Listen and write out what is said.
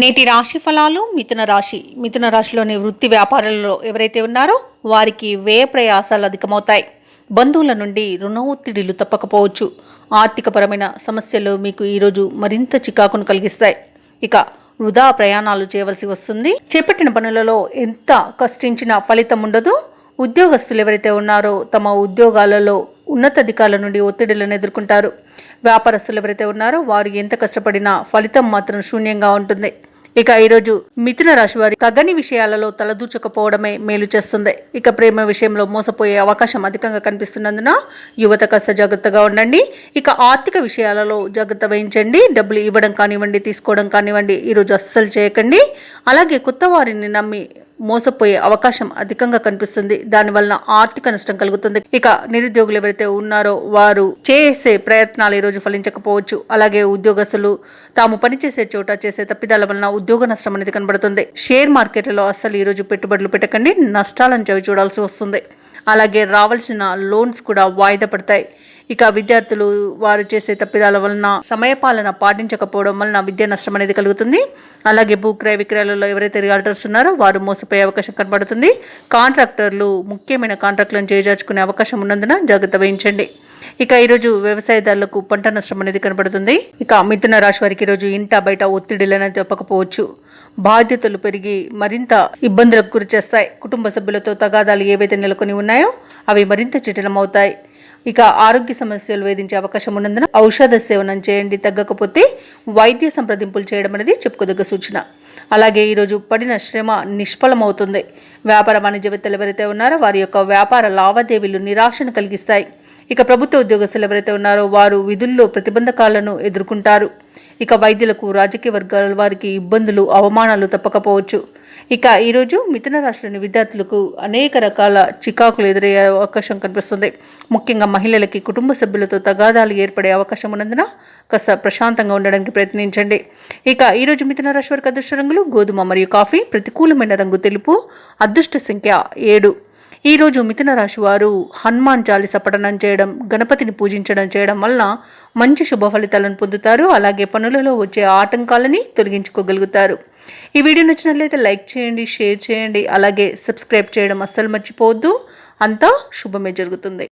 నేటి రాశి ఫలాలు మిథున రాశిలోని వృత్తి వ్యాపారాలలో ఎవరైతే ఉన్నారో వారికి వ్యయ ప్రయాసాలు అధికమవుతాయి. బంధువుల నుండి రుణ ఒత్తిడిలు తప్పకపోవచ్చు. ఆర్థికపరమైన సమస్యలు మీకు ఈరోజు మరింత చికాకును కలిగిస్తాయి. ఇక వృధా ప్రయాణాలు చేయవలసి వస్తుంది. చేపట్టిన పనులలో ఎంత కష్టించినా ఫలితం ఉండదు. ఉద్యోగస్తులు ఎవరైతే ఉన్నారో తమ ఉద్యోగాలలో ఉన్నతాధికారుల నుండి ఒత్తిడిలను ఎదుర్కొంటారు. వ్యాపారస్తులు ఎవరైతే ఉన్నారో వారు ఎంత కష్టపడినా ఫలితం మాత్రం శూన్యంగా ఉంటుంది. ఇక ఈరోజు మిథున రాశి వారి తగని విషయాలలో తలదూచకపోవడమే మేలు చేస్తుంది. ఇక ప్రేమ విషయంలో మోసపోయే అవకాశం అధికంగా కనిపిస్తున్నందున యువత కాస్త జాగ్రత్తగా ఉండండి. ఇక ఆర్థిక విషయాలలో జాగ్రత్త వహించండి. డబ్బులు ఇవ్వడం కానివ్వండి, తీసుకోవడం కానివ్వండి ఈరోజు అస్సలు చేయకండి. అలాగే కొత్త వారిని నమ్మి మోసపోయే అవకాశం అధికంగా కనిపిస్తుంది. దానివల్ల ఆర్థిక నష్టం కలుగుతుంది. ఇక నిరుద్యోగులు ఎవరైతే ఉన్నారో వారు చేసే ప్రయత్నాలు ఈ రోజు ఫలించకపోవచ్చు. అలాగే ఉద్యోగస్తులు తాము పనిచేసే చోట చేసే తప్పిదాల వలన ఉద్యోగ నష్టం అనేది కనబడుతుంది. షేర్ మార్కెట్లలో అస్సలు ఈ రోజు పెట్టుబడులు పెట్టకండి, నష్టాలను చవి చూడాల్సి వస్తుంది. అలాగే రావాల్సిన లోన్స్ కూడా వాయిదా పడతాయి. ఇక విద్యార్థులు వారు చేసే తప్పిదాల వలన సమయపాలన పాటించకపోవడం వలన విద్యా నష్టం అనేది కలుగుతుంది. అలాగే భూక్రయ విక్రయాలలో ఎవరైతే రియాల్టర్స్ ఉన్నారో వారు మోసపోయే అవకాశం కనబడుతుంది. కాంట్రాక్టర్లు ముఖ్యమైన కాంట్రాక్టులను చేజార్చుకునే అవకాశం ఉన్నందున జాగ్రత్త వహించండి. ఇక ఈరోజు వ్యవసాయదారులకు పంట నష్టం అనేది కనబడుతుంది. ఇక మిథున రాశి వారికి ఈరోజు ఇంట బయట ఒత్తిడిలను తప్పకపోవచ్చు. బాధ్యతలు పెరిగి మరింత ఇబ్బందులకు గురి చేస్తాయి. కుటుంబ సభ్యులతో తగాదాలు ఏవైతే నెలకొని ఉన్నాయో అవి మరింత జటిలమవుతాయి. ఇక ఆరోగ్య సమస్యలు వేధించే అవకాశం ఉన్నందున ఔషధ సేవనం చేయండి. తగ్గకపోతే వైద్య సంప్రదింపులు చేయడం అనేది చెప్పుకోదగ్గ సూచన. అలాగే ఈరోజు పడిన శ్రమ నిష్ఫలమవుతుంది. వ్యాపార వాణిజ్యవేత్తలు ఎవరైతే ఉన్నారో వారి యొక్క వ్యాపార లావాదేవీలు నిరాశను కలిగిస్తాయి. ఇక ప్రభుత్వ ఉద్యోగస్తులు ఎవరైతే ఉన్నారో వారు విధుల్లో ప్రతిబంధకాలను ఎదుర్కొంటారు. ఇక వైద్యులకు, రాజకీయ వర్గాల వారికి ఇబ్బందులు, అవమానాలు తప్పకపోవచ్చు. ఇక ఈరోజు మిథున రాశిలోని విద్యార్థులకు అనేక రకాల చికాకులు ఎదురయ్యే అవకాశం కనిపిస్తుంది. ముఖ్యంగా మహిళలకి కుటుంబ సభ్యులతో తగాదాలు ఏర్పడే అవకాశం ఉన్నందున కాస్త ప్రశాంతంగా ఉండడానికి ప్రయత్నించండి. ఇక ఈరోజు మిథున రాశి వారికి అదృష్ట రంగులు గోధుమ మరియు కాఫీ. ప్రతికూలమైన రంగు తెలుపు. అదృష్ట సంఖ్య 7. ఈరోజు మిథున రాశి వారు హనుమాన్ చాలీస పఠనం చేయడం, గణపతిని చేయడం వలన మంచి శుభ ఫలితాలను పొందుతారు. అలాగే పనులలో వచ్చే ఆటంకాలని తొలగించుకోగలుగుతారు. ఈ వీడియో నచ్చినట్లయితే లైక్ చేయండి, షేర్ చేయండి, అలాగే సబ్స్క్రైబ్ చేయడం అస్సలు మర్చిపోవద్దు. అంతా శుభమే జరుగుతుంది.